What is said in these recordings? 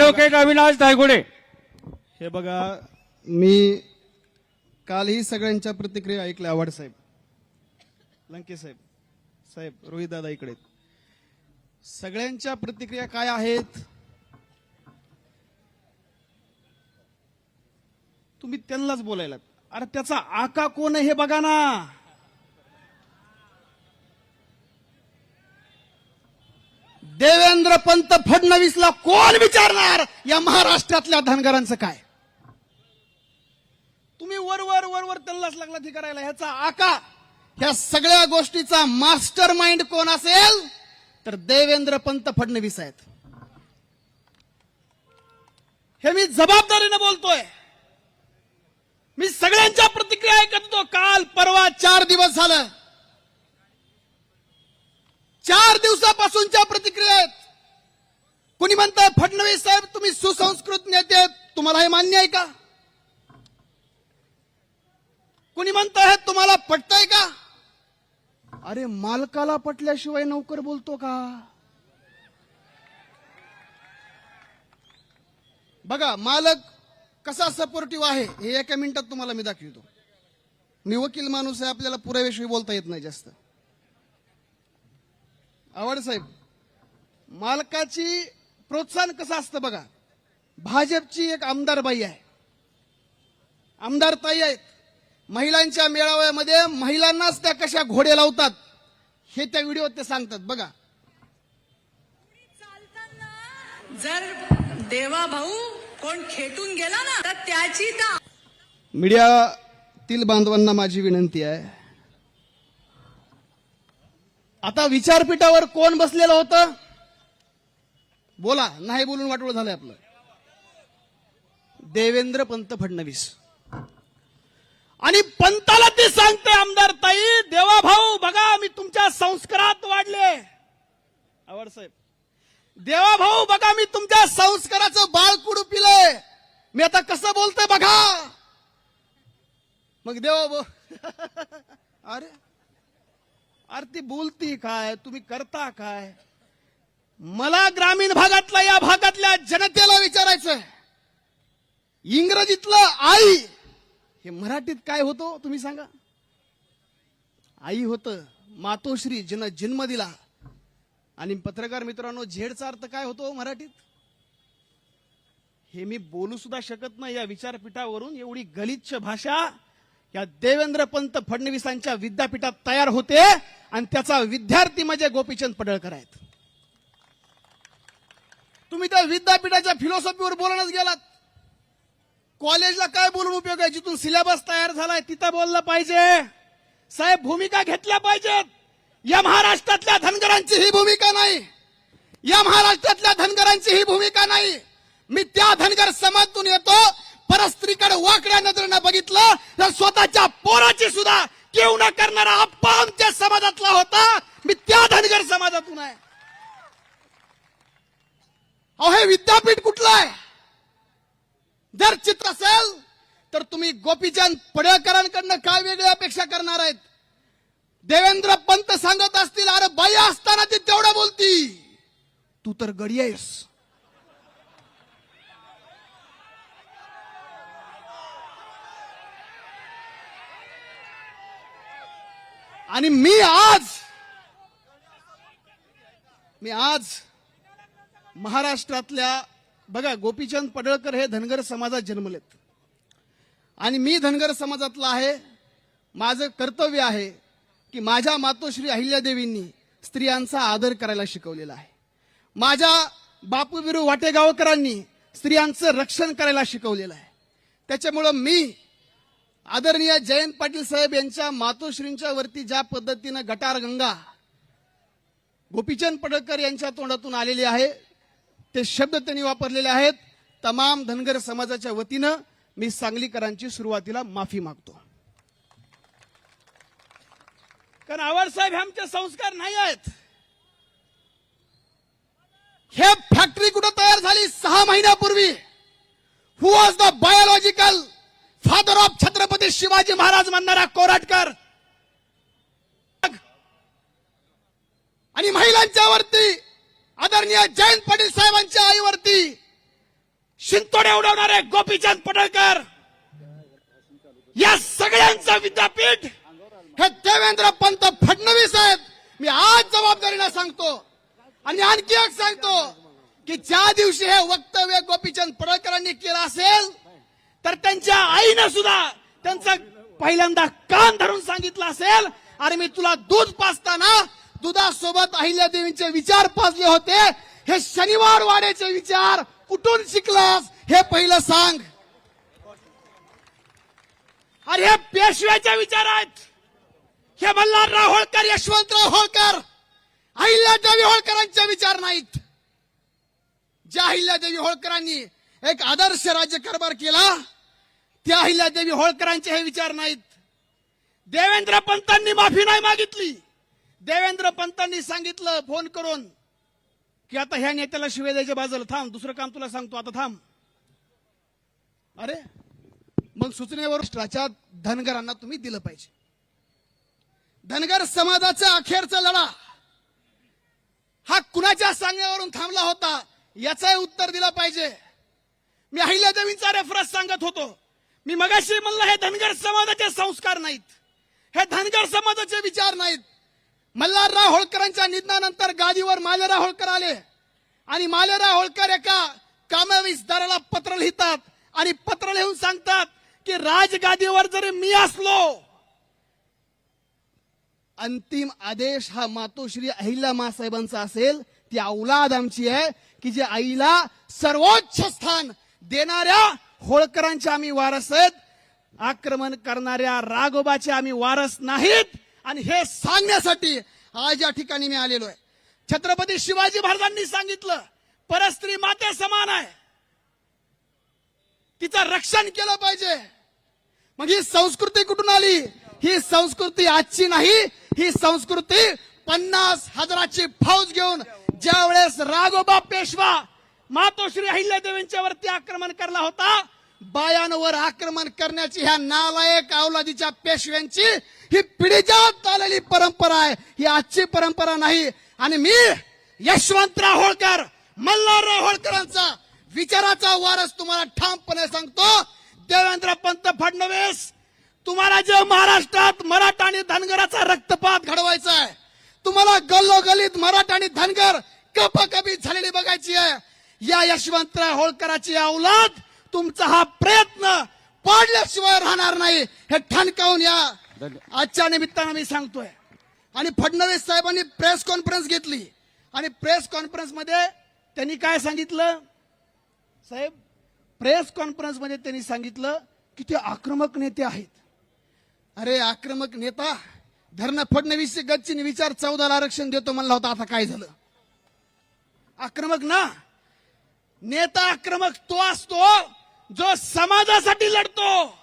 Advocate Avinash Dhaygude. हे बघा, मी कालही सगळ्यांच्या प्रतिक्रिया ऐकल्या. आव्हाड साहेब, लंके साहेब, साहेब रोहित दादा इकडे. सगळ्यांच्या प्रतिक्रिया काय आहेत? तुम्ही त्यांनाच बोलायला. अरे त्याचा आका कोण आहे हे बघा ना. देवेंद्र पंत फडणवीसला कोण विचारणार या महाराष्ट्रातल्या धनगरांचं काय? तुम्ही वरवर वरवर त्यांनाच लागला ती करायला. ह्याचा आका, ह्या सगळ्या गोष्टीचा मास्टर माइंड कोण असेल तर देवेंद्र पंत फडणवीस आहेत. हे मी जबाबदारीने बोलतोय. मी सगळ्यांच्या प्रतिक्रिया ऐकत होतो. काल परवा 4 दिवस झालं, 4 दिवसापासूनच्या प्रतिक्रिया आहेत. कुणी म्हणताय फडणवीस साहेब तुम्ही सुसंस्कृत नेते, तुम्हाला हे मान्य आहे का? कुणी म्हणताय तुम्हाला पटतंय का? अरे मालकाला पटल्याशिवाय नोकर बोलतो का? बघा मालक कसा सपोर्टिव्ह आहे हे एका मिनिटात तुम्हाला मी दाखवतो. मी वकील माणूस आहे, आपल्याला पुराव्याशिवाय बोलता येत नाही जास्त. आव्हाड साहेब, मालकाची प्रोत्साहन कसं असतं बघा. भाजपची एक आमदार बाई आहे, आमदार ताई आहेत. महिलांच्या मेळाव्यामध्ये महिलांनाच त्या कशा घोडे लावतात हे त्या व्हिडिओत ते सांगतात बघा. जर देवा भाऊ कोण खेटून गेला ना तर त्याची मीडियातील बांधवांना माझी विनंती आहे, आता विचारपीठावर कोण बसलेलं होतं? बोला, नाही बोलून वाटोळ झालंय आपलं. देवेंद्र पंत फडणवीस. आणि पंताला ते सांगते आमदार ताई, देवा भाऊ बघा मी तुमच्या संस्कारात वाढले. आव्हाड साहेब, देवा भाऊ बघा मी तुमच्या संस्काराचं बाळकुड पिलंय, मी आता कसं बोलतोय बघा. मग देवा अरे अरे ती बोलती काय, तुम्ही करता काय? मला ग्रामीण भागातल्या या भागातल्या जनतेला विचारायचंय, इंग्रजीतलं आई हे मराठीत काय होतं तुम्ही सांगा? आई होतं, मातोश्री जिनं जन्म दिला. आणि पत्रकार मित्रांनो, झेडचा अर्थ काय होतो मराठीत? हे मी बोलू सुद्धा शकत नाही या विचारपीठावरून. एवढी गलिच्छ भाषा या देवेंद्र पंत फडणवीसांच्या विद्यापीठात तयार होते आणि त्याचा विद्यार्थी म्हणजे गोपीचंद पडळकर आहेत. तुम्ही त्या विद्यापीठाच्या फिलॉसॉफीवर बोलूनच गेलात. कॉलेजला काय बोलून उपयोग आहे? जिथून सिलेबस तयार झालाय तिथं बोललं पाहिजे. साहेब भूमिका घेतल्या पाहिजेत. या महाराष्ट्रातल्या धनगरांची ही भूमिका नाही, या महाराष्ट्रातल्या धनगरांची ही भूमिका नाही. मी त्या धनगर समाजातून येतो. परस्त्रीकडे वाकड्या नजरेनं बघितलं तर स्वतःच्या पोराची सुद्धा केव न करणारा आप्पा आमच्या समाजातला होता. मी त्या धनगर समाजातून आहे. अहो हे विद्यापीठ कुठलं आहे? जर चित्र असेल तर तुम्ही गोपीचंद पडळकरांकडनं काय वेगळी अपेक्षा करणार आहेत? देवेंद्र पंत सांगत असतील अरे बाई असताना ती तेवढं बोलती, तू तर गडी आहेस. आणि मी आज महाराष्ट्रातल्या बघा, गोपीचंद पडळकर हे धनगर समाजात जन्मलेत आणि मी धनगर समाजातला आहे. माझं कर्तव्य आहे की माझ्या मातोश्री अहिल्यादेवींनी स्त्रियांचा आदर करायला शिकवलेला आहे. माझ्या बापूबिरू वाटेगावकरांनी स्त्रियांचं रक्षण करायला शिकवलेलं आहे. त्याच्यामुळं मी आदरणीय जयंत पाटील साहेब यांच्या मातोश्रींच्या वरती ज्या पद्धतीनं गटार गंगा गोपीचंद पडळकर यांच्या तोंडातून आलेले आहे ते शब्द त्यांनी वापरलेले आहेत. तमाम धनगर समाजाच्या वतीनं मी सांगलीकरांची सुरुवातीला माफी मागतो. कारण आव्हाड साहेब हे आमचे संस्कार नाही आहेत. हे फॅक्टरी कुठं तयार झाली? 6 महिन्यापूर्वी. Who was the biological father of Chhatrapati Shivaji Maharaj म्हणणारा कोराटकर. आणि महिलांच्या वरती आदरणीय जयंत पाटील साहेबांच्या आईवरती शिंतोडे उडवणारे गोपीचंद पडळकर, या सगळ्यांचं विद्यापीठ हे देवेंद्र पंत फडणवीस आहेत. मी आज जबाबदारीने सांगतो आणि आणखी एक सांगतो की ज्या दिवशी हे वक्तव्य गोपीचंद पडळकरांनी केलं असेल तर त्यांच्या आईनं सुद्धा त्यांचं पहिल्यांदा कान धरून सांगितलं असेल, अरे मी तुला दूध पाजताना दुधासोबत अहिल्यादेवींचे विचार पाजले होते, हे शनिवार वाड्याचे विचार कुठून शिकलास हे पहिलं सांग. अरे हे पेशव्याचे विचार आहेत. हे मल्हारराव होळकर, यशवंतराव होळकर, अहिल्यादेवी होळकरांचे विचार नाहीत. ज्या अहिल्यादेवी होळकरांनी एक आदर्श राज्यकारभार केला त्या अहिल्यादेवी होळकरांचे हे विचार नाहीत. देवेंद्र पंतांनी माफी नाही मागितली. देवेंद्र पंतांनी सांगितलं फोन करून की आता ह्या नेत्याला शिवाय द्यायच्या बाजूला थांब, दुसरं काम तुला सांगतो, आता थांब. अरे मग सूचनेवर राष्ट्राच्या धनगरांना तुम्ही दिलं पाहिजे. धनगर समाजाचा अखेरचा लढा हा कुणाच्या सांगण्यावरून थांबला होता याचं उत्तर दिलं पाहिजे. मी अहिल्यादेवींचा रेफरन्स सांगत होतो. मी मगाशी म्हणलं हे धनगर समाजाचे संस्कार नाहीत, हे धनगर समाजाचे विचार नाहीत. मल्हारराव होळकरांच्या निधनानंतर गादीवर मालेराव होळकर आले आणि मालेराव होळकर एका कामविस्ताराला पत्र लिहितात आणि पत्र लिहून सांगतात की राजगादीवर जरी मी असलो, अंतिम आदेश हा मातोश्री अहिल्या साहेबांचा असेल. ती औलाद आमची आहे की जे आईला सर्वोच्च स्थान देणाऱ्या होळकरांचे आम्ही वारस आहेत. आक्रमण करणाऱ्या राघोबाचे आम्ही वारस नाहीत. आणि हे सांगण्यासाठी आज या ठिकाणी मी आलेलो आहे. छत्रपती शिवाजी महाराजांनी सांगितलं परस्त्री माते समान आहे, तिचं रक्षण केलं पाहिजे. मग ही संस्कृती कुठून आली? ही संस्कृती आजची नाही. ही संस्कृती 50,000ची फौज घेऊन ज्या वेळेस राघोबा पेशवा मातोश्री अहिल्यादेवींच्या वरती आक्रमण करला होता, बायांवर आक्रमण करण्याची ह्या नालायक अवलादीच्या पेशव्यांची ही पिढीजात आलेली परंपरा आहे. ही आजची परंपरा नाही. आणि मी यशवंतराव होळकर, मल्हारराव होळकरांचा विचाराचा वारस तुम्हाला ठामपणे सांगतो. देवेंद्र पंत फडणवीस, तुम्हाला जे महाराष्ट्रात मराठा आणि धनगराचा रक्तपात घडवायचा आहे, तुम्हाला गल्लोगल्लीत मराठा आणि धनगर कपाकपी झालेली बघायची आहे, या यशवंतराव होळकराची औलाद तुमचा हा प्रयत्न पाडल्याशिवाय राहणार नाही हे ठणकावून या आजच्या निमित्तानं मी सांगतोय. आणि फडणवीस साहेबांनी प्रेस कॉन्फरन्स घेतली आणि प्रेस कॉन्फरन्स मध्ये त्यांनी काय सांगितलं साहेब? प्रेस कॉन्फरन्स मध्ये त्यांनी सांगितलं की ते आक्रमक नेते आहेत. अरे आक्रमक नेता धरणं फडणवीस गच्ची विचार 14ला आरक्षण देतो म्हणला होता, आता काय झालं? आक्रमक ना, नेता आक्रमक तो असतो जो समाजासाठी लढतो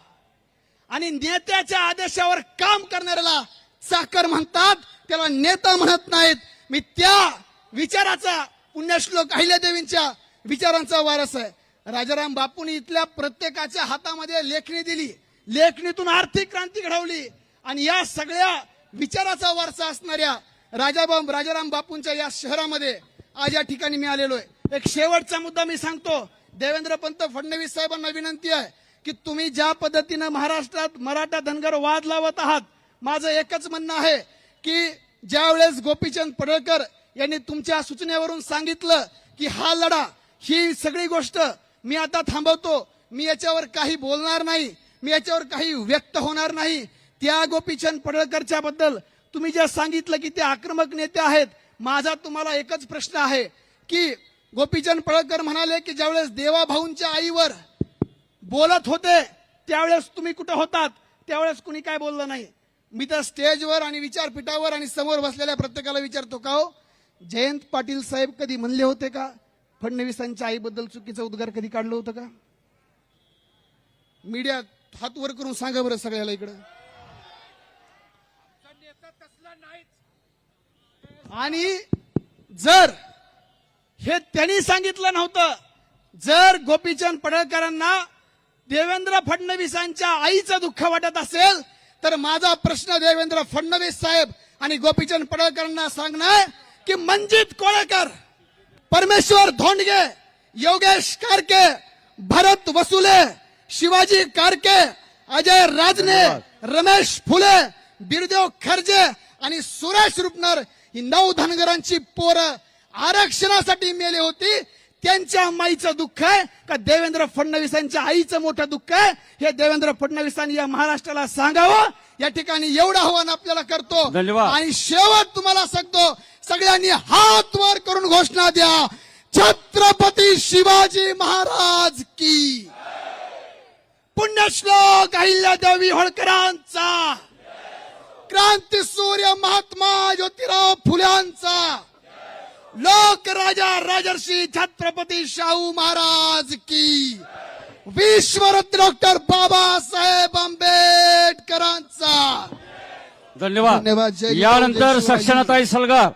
आणि नेत्याच्या आदेशावर काम करणाऱ्याला चाकर म्हणतात, त्याला नेता म्हणत नाहीत. मी त्या विचाराचा पुण्यश्लोक अहिल्यादेवींच्या विचारांचा वारस आहे. राजाराम बापूंनी इथल्या प्रत्येकाच्या हातामध्ये लेखणी दिली, लेखणीतून आर्थिक क्रांती घडवली आणि या सगळ्या विचाराचा वारसा असणाऱ्या राजाराम बापूंच्या या शहरामध्ये आज या ठिकाणी मी आलेलो आहे. एक शेवटचा मुद्दा मी सांगतो. देवेंद्र पंत फडणवीस साहेबांना विनंती आहे की तुम्ही ज्या पद्धतीनं महाराष्ट्रात मराठा धनगर वाद लावत आहात, माझं एकच म्हणणं आहे की ज्यावेळेस गोपीचंद पडळकर यांनी तुमच्या सूचनेवरून सांगितलं की हा लढा, ही सगळी गोष्ट मी आता थांबवतो, मी याच्यावर काही बोलणार नाही, मी याच्यावर काही व्यक्त होणार नाही. त्या गोपीचंद पडळकरच्या बद्दल तुम्ही जे सांगितलं की ते आक्रमक नेते आहेत, माझा तुम्हाला एकच प्रश्न आहे की गोपीचंद पडळकर म्हणाले की ज्यावेळेस देवाभाऊंच्या आईवर बोलत होते त्यावेळेस तुम्ही कुठे होतात? त्यावेळेस कुणी काय बोललं नाही. मी तर स्टेजवर आणि विचारपीठावर आणि समोर बसलेल्या प्रत्येकाला विचारतो, का हो जयंत पाटील साहेब कधी म्हणले होते का फडणवीसांच्या आईबद्दल चुकीचं उद्गार कधी काढलं होतं का? मीडियात हात वर करून सांगा बरं सगळ्याला इकडं. आणि जर हे त्यांनी सांगितलं नव्हतं, जर गोपीचंद पडळकरांना देवेंद्र फडणवीसांच्या आईचं दुःख वाटत असेल तर माझा प्रश्न देवेंद्र फडणवीस साहेब आणि गोपीचंद पडळकरांना सांगणार की मंजित कोळेकर, परमेश्वर धोंडगे, योगेश कारके, भरत वसुले, शिवाजी कारके, अजय राजने, रमेश फुले, बिरदेव खर्जे आणि सुरेश रुपनर ही 9 धनगरांची पोरं आरक्षणासाठी मेले होती. त्यांच्या माईचं दुःख आहे का देवेंद्र फडणवीसांच्या आईचं मोठं दुःख आहे? हे देवेंद्र फडणवीसांनी या महाराष्ट्राला सांगावं. या ठिकाणी एवढं आव्हान आपल्याला करतो. धन्यवाद. आणि शेवट तुम्हाला सांगतो, सगळ्यांनी हात वर करून घोषणा द्या, छत्रपती शिवाजी महाराज की. पुण्यश्लोक अहिल्यादेवी होळकरांचा, क्रांती सूर्य महात्मा ज्योतिराव फुल्यांचा, लोकराजा राजर्षी छत्रपती शाहू महाराज की, विश्वरत्न डॉक्टर बाबासाहेब आंबेडकरांचा. धन्यवाद. धन्यवाद. जय यानंतर शिवाजी. सक्षणाताई सलगर